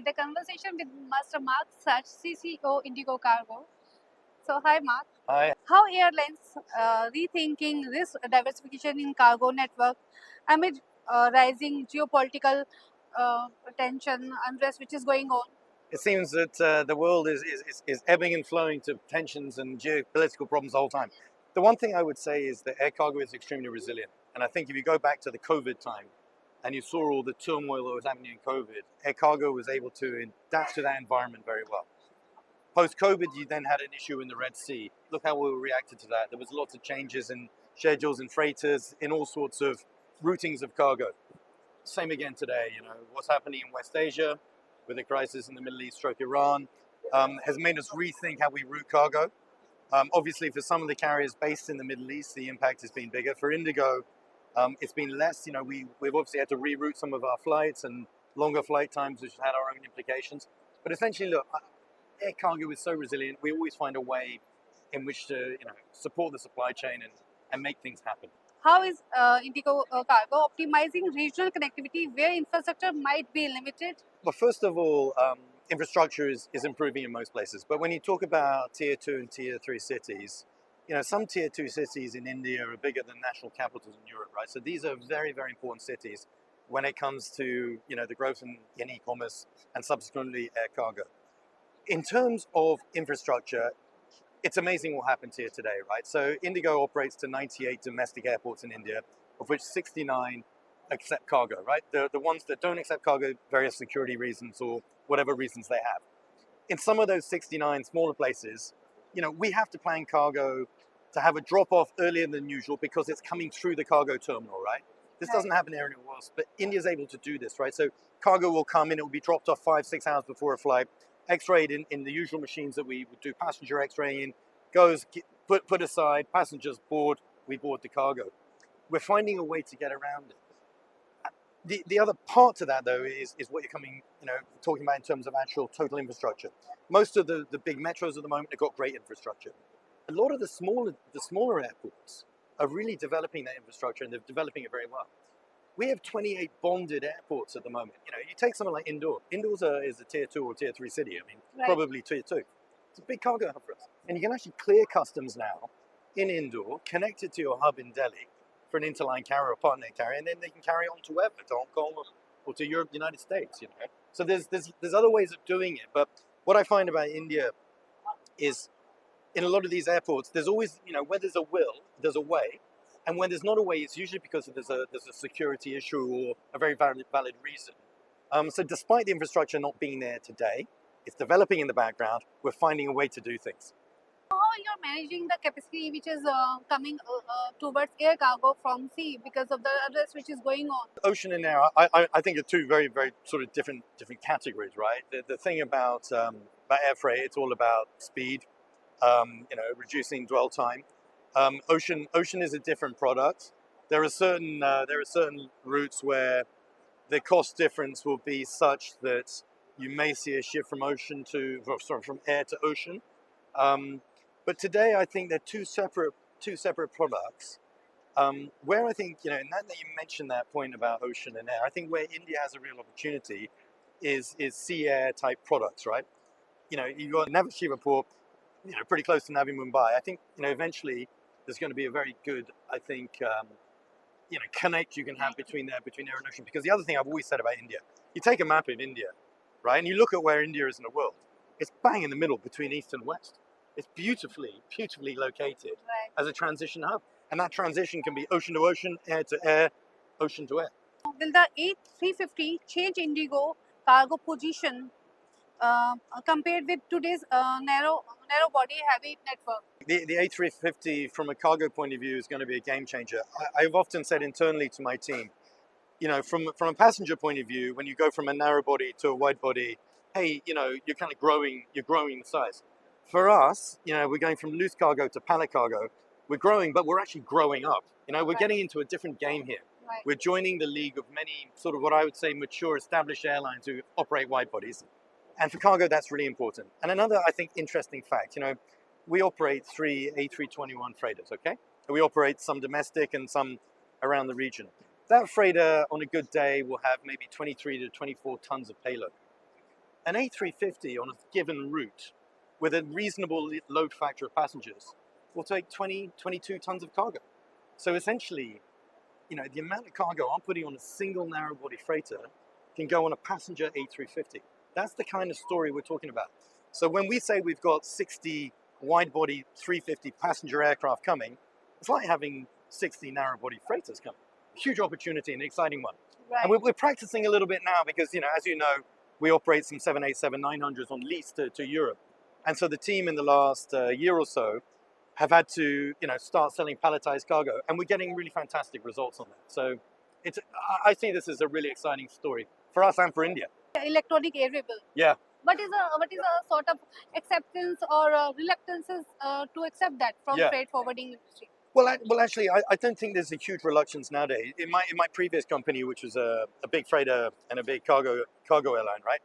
with a conversation with Master Mark Sutch, CCO IndiGo Cargo. So, hi Mark. Hi. How airlines rethinking risk diversification in cargo network amid rising geopolitical tension, unrest which is going on? It seems that the world is ebbing and flowing to tensions and geopolitical problems the whole time. The one thing I would say is that air cargo is extremely resilient. And I think if you go back to the COVID time and you saw all the turmoil that was happening in COVID, air cargo was able to adapt to that environment very well. Post-COVID, you then had an issue in the Red Sea. Look how we reacted to that. There was lots of changes in schedules and freighters, in all sorts of routings of cargo. Same again today, what's happening in West Asia with the crisis in the Middle East stroke Iran has made us rethink how we route cargo. Obviously, for some of the carriers based in the Middle East, the impact has been bigger. For IndiGo, it's been less. We've obviously had to reroute some of our flights and longer flight times, which had our own implications. But essentially, look, air cargo is so resilient. We always find a way in which to, support the supply chain and make things happen. How is IndiGo Cargo optimizing regional connectivity where infrastructure might be limited? Well, first of all, infrastructure is improving in most places. But when you talk about tier 2 and tier 3 cities, some tier 2 cities in India are bigger than national capitals in Europe, right? So these are very, very important cities when it comes to, the growth in e-commerce and subsequently air cargo. In terms of infrastructure, it's amazing what happens here today, right? So IndiGo operates to 98 domestic airports in India, of which 69 accept cargo, right? The ones that don't accept cargo, various security reasons or whatever reasons they have. In some of those 69 smaller places, we have to plan cargo to have a drop-off earlier than usual because it's coming through the cargo terminal, right? This doesn't happen anywhere else, but India's able to do this, right? So cargo will come in, it will be dropped off 5-6 hours before a flight, X-rayed in the usual machines that we would do passenger X-ray in, goes, put aside, passengers board, we board the cargo. We're finding a way to get around it. The other part to that, though, is what you're talking about in terms of actual total infrastructure. Most of the big metros at the moment have got great infrastructure. A lot of the smaller airports are really developing that infrastructure, and they're developing it very well. We have 28 bonded airports at the moment. You take something like Indore. Indore is a tier 2 or tier 3 city. Right. Probably tier 2. It's a big cargo hub for us. And you can actually clear customs now in Indore, connected to your hub in Delhi for an interline carrier or partner carrier, and then they can carry on to wherever, to Hong Kong or to Europe, United States. So there's other ways of doing it. But what I find about India is in a lot of these airports, there's always, where there's a will, there's a way. And when there's not a way, it's usually because there's a security issue or a very valid reason. So despite the infrastructure not being there today, it's developing in the background. We're finding a way to do things. How you're managing the capacity which is coming towards air cargo from sea because of the unrest which is going on? Ocean and air, I think are two very, very sort of different categories, right? The thing about air freight, it's all about speed, reducing dwell time. Ocean is a different product. There are certain routes where the cost difference will be such that you may see a shift from air to ocean. But today, I think they're two separate products. Where I think, and that you mentioned that point about ocean and air, I think where India has a real opportunity is sea air type products, right? You've got Navi Shivapur, pretty close to Navi Mumbai. I think, eventually there's going to be a very good, I think, connect you can have between air and ocean. Because the other thing I've always said about India, you take a map of India, right, and you look at where India is in the world, it's bang in the middle between east and west. It's beautifully located as a transition hub. And that transition can be ocean to ocean, air to air, ocean to air. Will the A350 change IndiGo cargo position compared with today's narrow body heavy network? The A350 from a cargo point of view is going to be a game changer. I've often said internally to my team, from a passenger point of view, when you go from a narrow body to a wide body, hey, you're kind of growing the size. For us, we're going from loose cargo to pallet cargo. We're growing, but we're actually growing up. We're getting into a different game here. Right. We're joining the league of many sort of what I would say mature, established airlines who operate wide bodies. And for cargo, that's really important. And another, I think, interesting fact, we operate 3 A321 freighters, okay? We operate some domestic and some around the region. That freighter, on a good day, will have maybe 23 to 24 tons of payload. an A350 on a given route with a reasonable load factor of passengers will take 20, 22 tons of cargo. So essentially, the amount of cargo I'm putting on a single narrow body freighter can go on a passenger A350. That's the kind of story we're talking about. So when we say we've got 60 wide body 350 passenger aircraft coming, it's like having 60 narrow body freighters coming. A huge opportunity and an exciting one. Right. And we're practicing a little bit now because, as you know, we operate some 787-900s on lease to Europe. And so the team in the last year or so have had to, start selling palletized cargo, and we're getting really fantastic results on that. So I see this as a really exciting story for us and for India. Electronic air bill. Yeah. What is a sort of acceptance or reluctances to accept that from freight forwarding industry? Well, actually, I don't think there's a huge reluctance nowadays. In my previous company, which was a big freighter and a big cargo airline, right?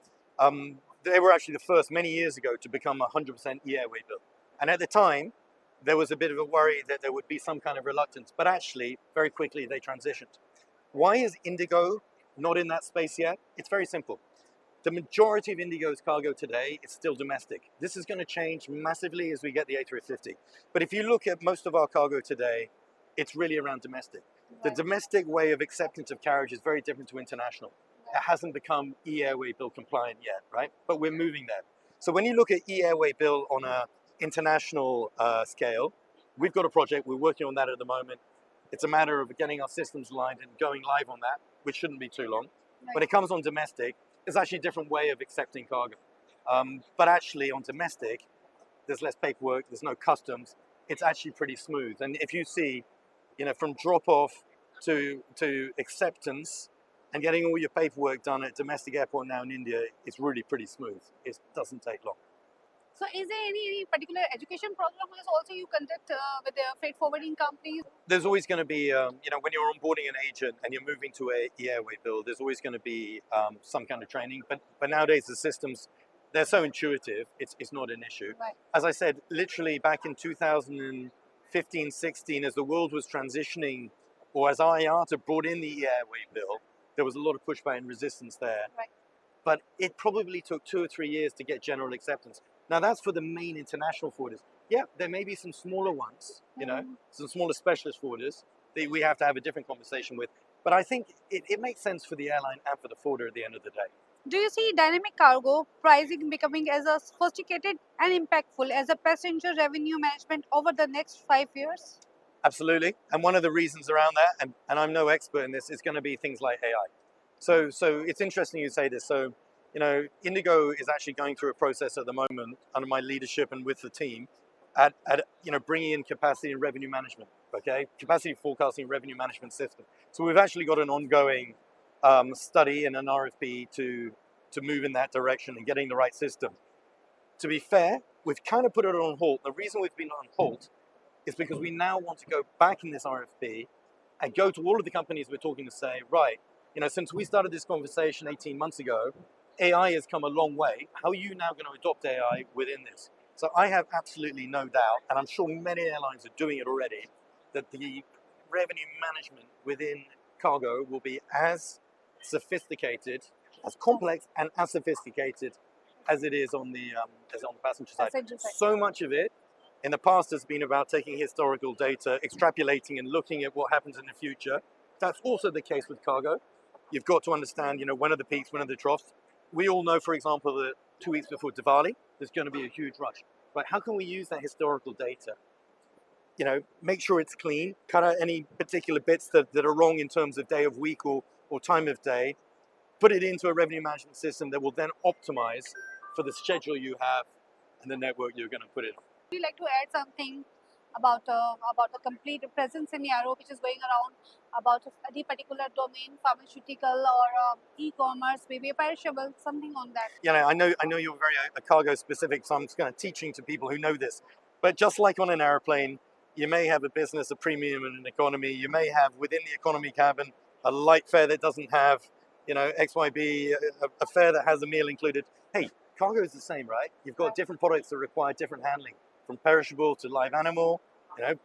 They were actually the first many years ago to become 100% 𝐸-Airway bill. And at the time, there was a bit of a worry that there would be some kind of reluctance, but actually, very quickly they transitioned. Why is IndiGo not in that space yet? It's very simple. The majority of IndiGo's cargo today is still domestic. This is going to change massively as we get the A350. But if you look at most of our cargo today, it's really around domestic. The domestic way of acceptance of carriage is very different to international. It hasn't become 𝐸-Airway bill compliant yet, right? But we're moving there. So when you look at 𝐸-Airway bill on an international scale, we've got a project, we're working on that at the moment. It's a matter of getting our systems aligned and going live on that, which shouldn't be too long. Right. When it comes on domestic, there's actually a different way of accepting cargo. But actually on domestic, there's less paperwork, there's no customs. It's actually pretty smooth. And if you see, from drop-off to acceptance and getting all your paperwork done at domestic airport now in India, it's really pretty smooth. It doesn't take long. So is there any particular education program also you conduct with the freight forwarding companies? There's always going to be, when you're onboarding an agent and you're moving to a 𝐸-Airway bill, there's always going to be some kind of training. But nowadays the systems, they're so intuitive, it's not an issue. Right. As I said, literally back in 2015, 16, as the world was transitioning, or as IATA brought in the 𝐸-Airway bill, there was a lot of pushback and resistance there. Right. But it probably took 2 or 3 years to get general acceptance. Now that's for the main international forwarders. Yeah, there may be some smaller ones, some smaller specialist forwarders that we have to have a different conversation with. But I think it makes sense for the airline and for the forwarder at the end of the day. Do you see dynamic cargo pricing becoming as a sophisticated and impactful as a passenger revenue management over the next 5 years? Absolutely. And one of the reasons around that, and I'm no expert in this, is going to be things like AI. So it's interesting you say this. So, IndiGo is actually going through a process at the moment under my leadership and with the team at bringing in capacity and revenue management, okay? Capacity forecasting and revenue management system. So we've actually got an ongoing study and an RFP to move in that direction and getting the right system. To be fair, we've kind of put it on hold. The reason we've been on hold is because we now want to go back in this RFP and go to all of the companies we're talking to say, right, since we started this conversation 18 months ago, AI has come a long way. How are you now going to adopt AI within this? So I have absolutely no doubt, and I'm sure many airlines are doing it already, that the revenue management within cargo will be as sophisticated, as complex, and as sophisticated as it is on the passenger side. So much of it in the past has been about taking historical data, extrapolating and looking at what happens in the future. That's also the case with cargo. You've got to understand, when are the peaks, when are the troughs. We all know, for example, that 2 weeks before Diwali, there's going to be a huge rush. Right? How can we use that historical data? Make sure it's clean, cut out any particular bits that are wrong in terms of day of week or time of day, put it into a revenue management system that will then optimize for the schedule you have and the network you're going to put it on. Would you like to add something about the complete present scenario which is going around about any particular domain, pharmaceutical or e-commerce, maybe perishable, something on that? I know you're very cargo specific, so I'm just kind of teaching to people who know this. But just like on an airplane, you may have a business, a premium, and an economy. You may have within the economy cabin a light fare that doesn't have, XYB, a fare that has a meal included. Hey, cargo is the same, right? You've got different products that require different handling, from perishable to live animal,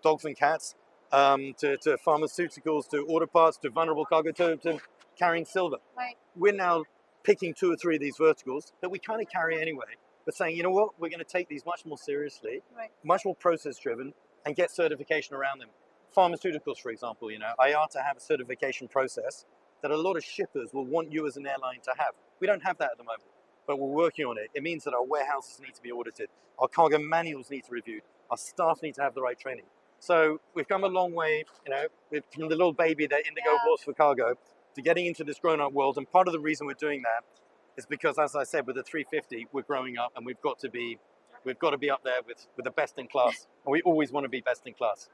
dogs and cats, to pharmaceuticals, to auto parts, to vulnerable cargo, to carrying silver. Right. We're now picking 2 or 3 of these verticals that we kind of carry anyway, but saying, you know what, we're going to take these much more seriously, much more process driven, and get certification around them. Pharmaceuticals, for example, IATA have a certification process that a lot of shippers will want you as an airline to have. We don't have that at the moment, but we're working on it. It means that our warehouses need to be audited, our cargo manuals need to be reviewed, our staff need to have the right training. So we've come a long way, from the little baby that IndiGo was for cargo to getting into this grown-up world. And part of the reason we're doing that is because, as I said, with the 350, we're growing up, and we've got to be up there with the best in class, and we always want to be best in class.